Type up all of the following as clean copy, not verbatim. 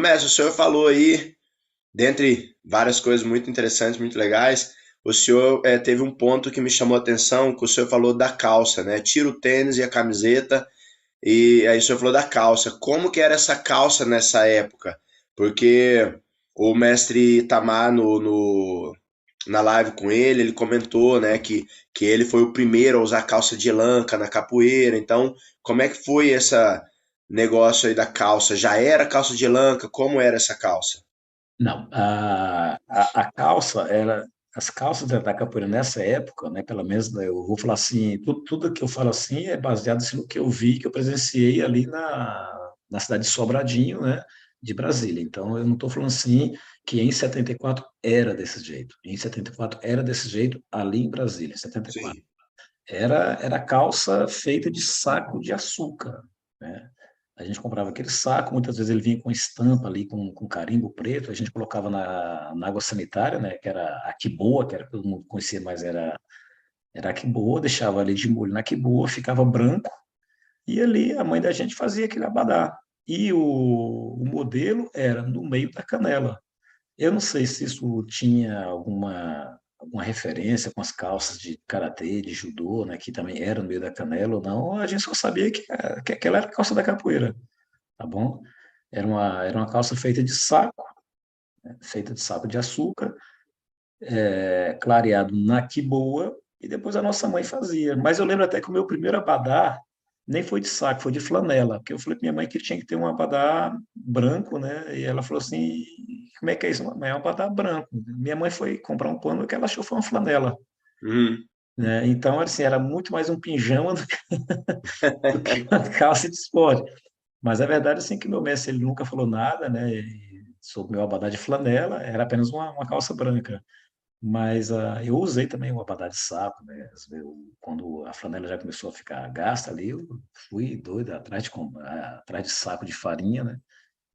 mestre, o senhor falou aí, dentre várias coisas muito interessantes, muito legais, o senhor teve um ponto que me chamou a atenção, que o senhor falou da calça, né? Tira o tênis e a camiseta, e aí o senhor falou da calça. Como que era essa calça nessa época? Porque o mestre Itamar, na live com ele comentou, né, que ele foi o primeiro a usar calça de elanca na capoeira. Então, como é que foi esse negócio aí da calça? Já era calça de elanca? Como era essa calça? Não, a calça era as calças da capoeira nessa época, né? Pelo menos né, eu vou falar assim, tudo que eu falo assim é baseado assim, no que eu vi, que eu presenciei ali na cidade de Sobradinho, né? De Brasília. Então eu não estou falando assim que em 74 era desse jeito. Em 74 era desse jeito ali em Brasília, em 74. Sim. Era calça feita de saco de açúcar, né? A gente comprava aquele saco, muitas vezes ele vinha com estampa ali, com carimbo preto, a gente colocava na água sanitária, né, que era a Quiboa, que era, todo mundo conhecia, mas era a Quiboa, deixava ali de molho na Quiboa, ficava branco, e ali a mãe da gente fazia aquele abadá. E o modelo era no meio da canela. Eu não sei se isso tinha alguma referência com as calças de karatê, de judô, né, que também era no meio da canela ou não, a gente só sabia que aquela era a calça da capoeira, tá bom? Era uma calça feita de saco de açúcar, clareado na quiboa, e depois a nossa mãe fazia. Mas eu lembro até que o meu primeiro abadá nem foi de saco, foi de flanela, porque eu falei para minha mãe que tinha que ter um abadá branco, né? E ela falou assim, como é que é isso? Mãe, é um abadá branco. Minha mãe foi comprar um pano que ela achou foi uma flanela, Uhum. né? Então, assim, era muito mais um pijama do que uma calça de esporte. Mas a verdade assim que meu mestre ele nunca falou nada, né? Sobre meu abadá de flanela, era apenas uma calça branca. Mas eu usei também o abadá de saco, né? Quando a flanela já começou a ficar gasta ali, eu fui doido atrás de saco de farinha, né?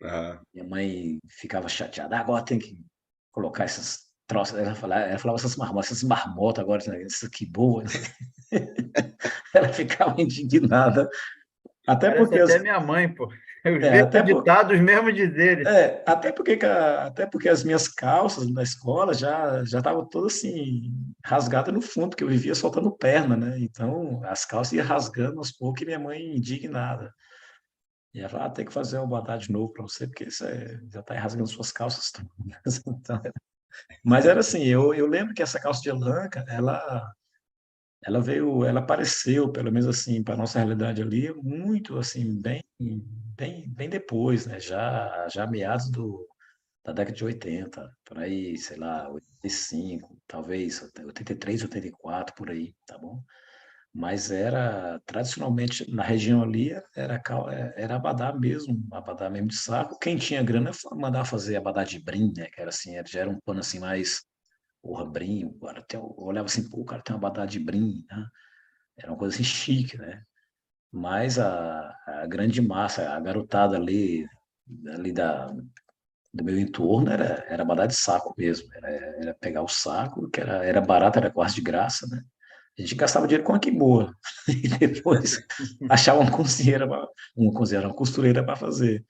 Ah, Minha mãe ficava chateada, agora tem que colocar essas troças. Ela falava essas marmotas agora, né? Isso que boa. Ela ficava indignada. Até Parece porque até minha mãe, pô. Os é, mesmos até por, ditados, os mesmos dizeres. até porque as minhas calças na escola já estavam todas assim, rasgadas no fundo, porque eu vivia soltando perna, né? Então, as calças iam rasgando aos poucos e minha mãe indignada. E ela falou, tem que fazer um botar de novo para você, porque você já está rasgando suas calças todas. Então, mas era assim, eu lembro que essa calça de elanca, ela apareceu, pelo menos assim, para nossa realidade ali, muito assim, bem depois, né? Já meados da década de 80 por aí, sei lá, 85 talvez, 83, 84 por aí, tá bom? Mas era, tradicionalmente, na região ali, era abadá mesmo de saco. Quem tinha grana mandava fazer abadá de brim, né? Que era assim, já era um pano assim mais, porra, brim, o cara eu olhava assim, pô, o cara tem um abadá de brim, né? Era uma coisa assim chique, né? Mas a grande massa, a garotada ali do meu entorno era badar de saco mesmo. Era pegar o saco, que era barato, era quase de graça, né? A gente gastava dinheiro com a que boa. E depois achava uma costureira para fazer.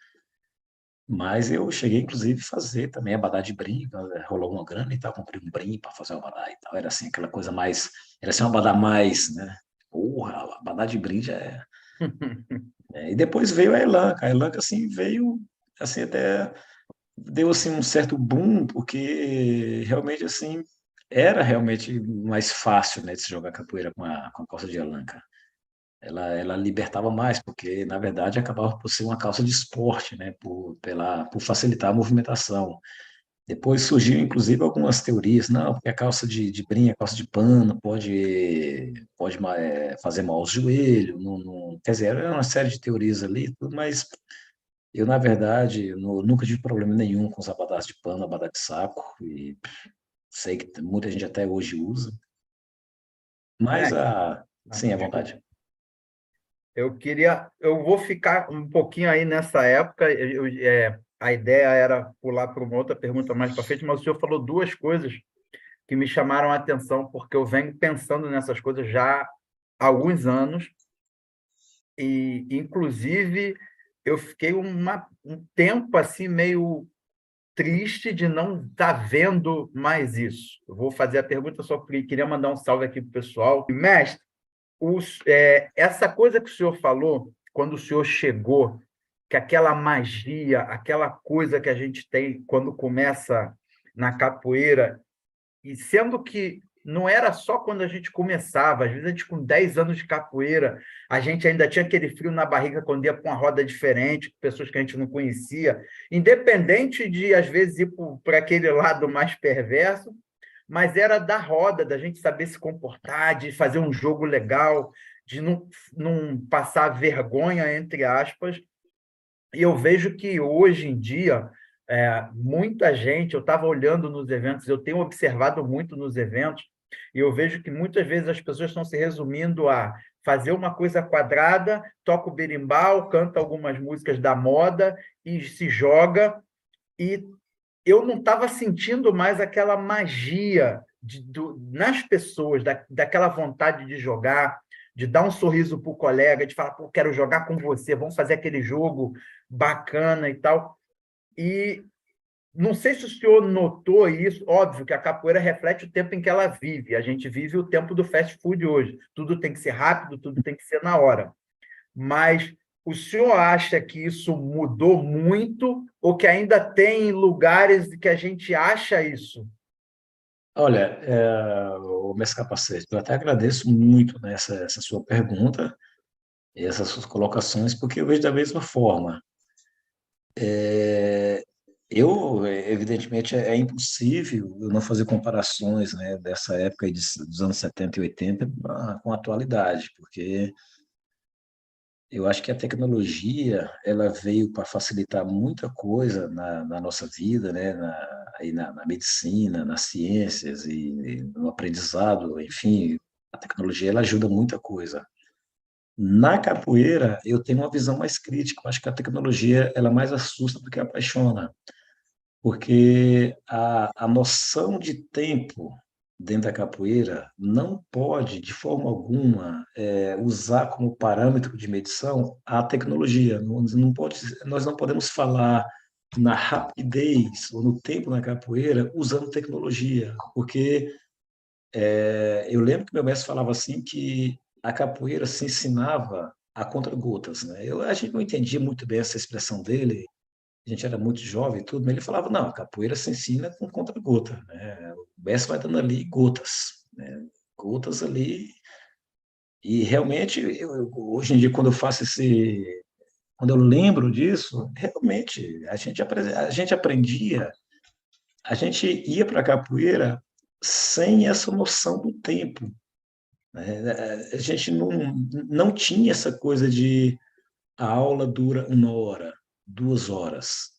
Mas eu cheguei, inclusive, a fazer também abadá de brim, rolou uma grana e tal, comprei um brim para fazer o abadá e tal. Era assim, aquela coisa mais. Era assim, um abadá mais, né? Porra, abadá de brim já é. E depois veio a Elanca. A Elanca, assim, veio, assim, até deu assim um certo boom porque realmente assim era realmente mais fácil, né, de se jogar capoeira com a calça de elanca. Ela libertava mais porque na verdade acabava por ser uma calça de esporte, né, por facilitar a movimentação. Depois surgiu inclusive algumas teorias, não, porque a calça de brim, a calça de pano pode fazer mal ao joelho, quer dizer, era uma série de teorias ali, tudo, mas eu, na verdade, nunca tive problema nenhum com os abadás de pano, abadá de saco, e sei que muita gente até hoje usa, mas, Mestre, sim, à desculpa. vontade. Eu vou ficar um pouquinho aí nessa época. A ideia era pular para uma outra pergunta mais para frente, mas o senhor falou duas coisas que me chamaram a atenção, porque eu venho pensando nessas coisas já há alguns anos, e, inclusive, eu fiquei um tempo assim meio triste de não estar vendo mais isso. Eu vou fazer a pergunta, só queria mandar um salve aqui para o pessoal. Mestre, essa coisa que o senhor falou, quando o senhor chegou, que aquela magia, aquela coisa que a gente tem quando começa na capoeira, e sendo que não era só quando a gente começava, às vezes a gente com 10 anos de capoeira, a gente ainda tinha aquele frio na barriga quando ia para uma roda diferente, com pessoas que a gente não conhecia, independente de, às vezes, ir para aquele lado mais perverso, mas era da roda, da gente saber se comportar, de fazer um jogo legal, de não passar vergonha, entre aspas. E eu vejo que hoje em dia, muita gente, eu estava olhando nos eventos, eu tenho observado muito nos eventos, e eu vejo que muitas vezes as pessoas estão se resumindo a fazer uma coisa quadrada, toca o berimbau, canta algumas músicas da moda e se joga, e eu não estava sentindo mais aquela magia nas pessoas, daquela vontade de jogar, de dar um sorriso para o colega, de falar, pô, quero jogar com você, vamos fazer aquele jogo bacana e tal. E não sei se o senhor notou isso, óbvio que a capoeira reflete o tempo em que ela vive, a gente vive o tempo do fast food hoje, tudo tem que ser rápido, tudo tem que ser na hora. Mas o senhor acha que isso mudou muito ou que ainda tem lugares que a gente acha isso? Olha, o mestre Capacete, eu até agradeço muito, né, essa sua pergunta e essas suas colocações, porque eu vejo da mesma forma. Evidentemente, é impossível eu não fazer comparações, né, dessa época aí dos anos 70 e 80 com a atualidade, porque eu acho que a tecnologia ela veio para facilitar muita coisa na nossa vida, né, na medicina, nas ciências e no aprendizado, enfim, a tecnologia ela ajuda muita coisa. Na capoeira, eu tenho uma visão mais crítica. Eu acho que a tecnologia ela mais assusta do que apaixona, porque a noção de tempo dentro da capoeira não pode, de forma alguma, usar como parâmetro de medição a tecnologia. Não pode, nós não podemos falar na rapidez ou no tempo na capoeira usando tecnologia, porque eu lembro que meu mestre falava assim que a capoeira se ensinava a conta-gotas, né? A gente não entendia muito bem essa expressão dele, a gente era muito jovem e tudo, mas ele falava, não, a capoeira se ensina com conta-gota, né? O mestre vai dando ali gotas, né? Gotas ali, e realmente, hoje em dia, quando eu lembro disso, realmente, a gente aprendia, a gente ia para a capoeira sem essa noção do tempo, né? A gente não tinha essa coisa de a aula dura 1 hora, 2 horas.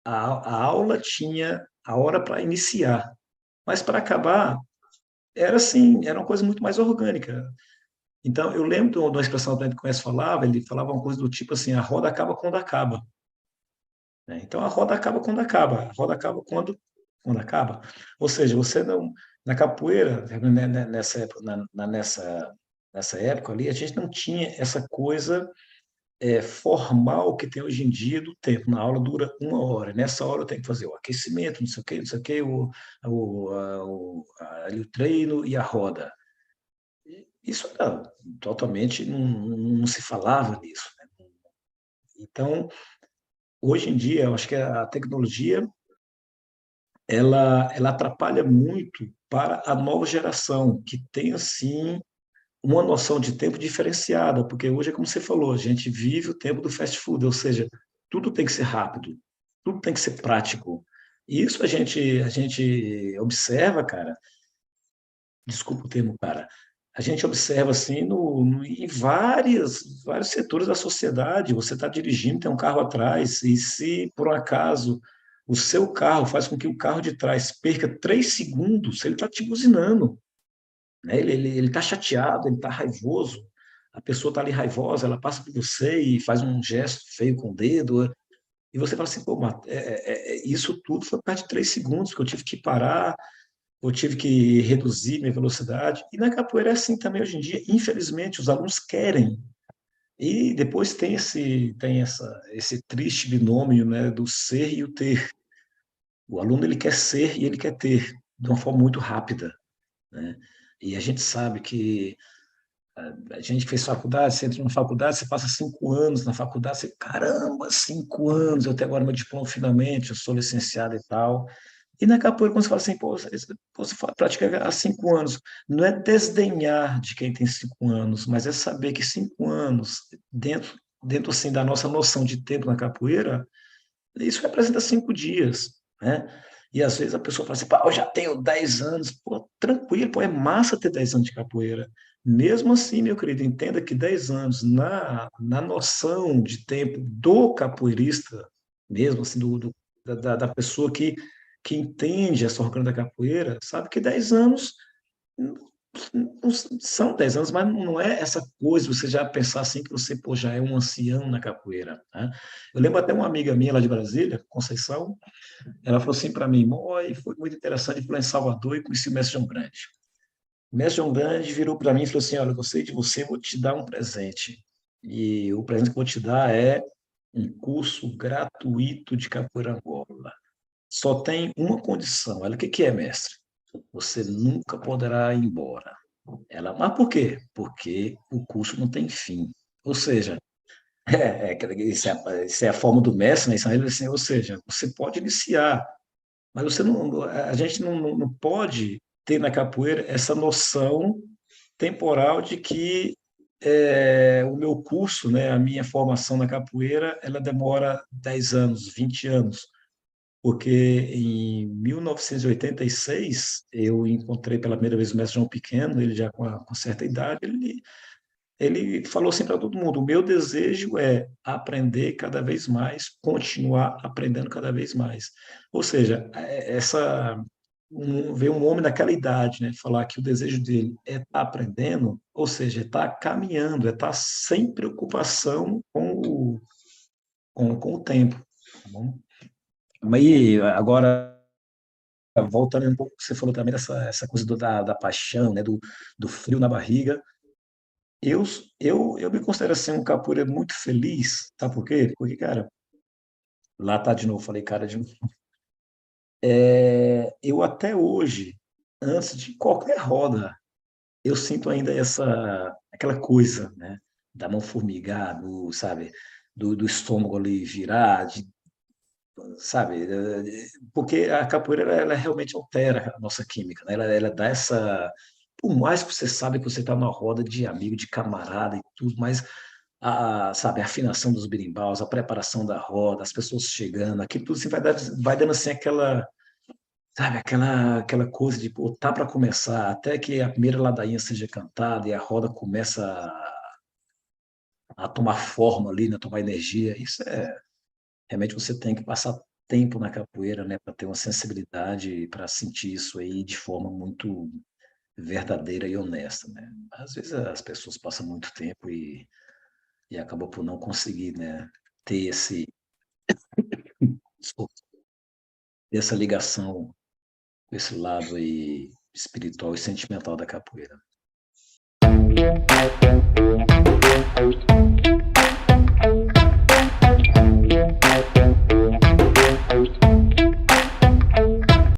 A aula tinha a hora para iniciar, mas para acabar era assim, era uma coisa muito mais orgânica. Então, eu lembro de uma expressão que o Conhece falava, ele falava uma coisa do tipo assim, a roda acaba quando acaba, né? Então, a roda acaba quando acaba, a roda acaba quando acaba. Ou seja, você não, na capoeira, né, nessa época, nessa época ali, a gente não tinha essa coisa formal que tem hoje em dia do tempo. Na aula dura 1 hora. Nessa hora eu tenho que fazer o aquecimento, não sei o quê, não sei o quê, ali o treino e a roda. Isso era totalmente, não se falava nisso, né? Então, hoje em dia, eu acho que a tecnologia ela atrapalha muito para a nova geração, que tem, assim, uma noção de tempo diferenciada, porque hoje é como você falou, a gente vive o tempo do fast food, ou seja, tudo tem que ser rápido, tudo tem que ser prático. E isso a gente observa, cara, desculpa o termo, cara, a gente observa assim em vários setores da sociedade. Você está dirigindo, tem um carro atrás, e se por um acaso o seu carro faz com que o carro de trás perca 3 segundos, ele está te buzinando, né? Ele está chateado, ele está raivoso, a pessoa está ali raivosa, ela passa por você e faz um gesto feio com o dedo, e você fala assim, pô, mas isso tudo foi por causa de 3 segundos, que eu tive que parar, eu tive que reduzir minha velocidade. E na capoeira é assim também hoje em dia, infelizmente, os alunos querem. E depois esse triste binômio, né, do ser e o ter. O aluno ele quer ser e ele quer ter de uma forma muito rápida, né? E a gente sabe que a gente que fez faculdade, você entra na faculdade, você passa 5 anos na faculdade, você, caramba, 5 anos, eu tenho agora meu diploma finalmente, eu sou licenciado e tal. E na capoeira, quando você fala assim, pô, você pratica há 5 anos, não é desdenhar de quem tem 5 anos, mas é saber que 5 anos, dentro assim, da nossa noção de tempo na capoeira, isso representa 5 dias, né? E às vezes a pessoa fala assim, pá, eu já tenho 10 anos. Pô, tranquilo, pô, é massa ter 10 anos de capoeira. Mesmo assim, meu querido, entenda que 10 anos na noção de tempo do capoeirista, mesmo assim, da pessoa que entende essa orgânica da capoeira, sabe que 10 anos não são 10 anos, mas não é essa coisa, você já pensar assim que você pô, já é um ancião na capoeira, né? Eu lembro até uma amiga minha lá de Brasília, Conceição, ela falou assim para mim, Moi, foi muito interessante, fui lá em Salvador e conheci o Mestre João Grande. O Mestre João Grande virou para mim e falou assim, olha, eu gostei de você, vou te dar um presente. E o presente que eu vou te dar é um curso gratuito de capoeira Angola. Só tem uma condição. Ela, o que que é, mestre? Você nunca poderá ir embora. Ela, mas por quê? Porque o curso não tem fim. Ou seja, isso é a forma do mestre, né? Isso é assim, ou seja, você pode iniciar, mas você não, a gente não pode ter na capoeira essa noção temporal de que o meu curso, né, a minha formação na capoeira, ela demora 10 anos, 20 anos. Porque em 1986 eu encontrei pela primeira vez o mestre João Pequeno, ele já com certa idade, ele falou assim para todo mundo: o meu desejo é aprender cada vez mais, continuar aprendendo cada vez mais. Ou seja, ver um homem daquela idade, né, falar que o desejo dele é estar aprendendo, ou seja, é estar caminhando, é estar sem preocupação com o tempo. Tá bom? Mas aí, agora, voltando um pouco, você falou também dessa essa coisa da paixão, né, do frio na barriga. Eu, eu me considero assim um capoeira muito feliz, sabe por quê? Porque, cara, lá tá de novo, falei, cara, de novo. Eu até hoje, antes de qualquer roda, eu sinto ainda aquela coisa, né, da mão formigar, sabe, do estômago ali virar, sabe, porque a capoeira ela realmente altera a nossa química, né? Ela dá essa, por mais que você sabe que você está numa roda de amigo, de camarada e tudo, mas sabe, a afinação dos berimbaus, a preparação da roda, as pessoas chegando, aquilo tudo assim vai dando assim aquela, sabe, aquela coisa de, pô, tá para começar, até que a primeira ladainha seja cantada e a roda começa a tomar forma ali, né, tomar energia. Isso realmente você tem que passar tempo na capoeira, né, para ter uma sensibilidade para sentir isso aí de forma muito verdadeira e honesta, né? Às vezes as pessoas passam muito tempo e acabam por não conseguir, né, ter desculpa, essa ligação com esse lado aí espiritual e sentimental da capoeira.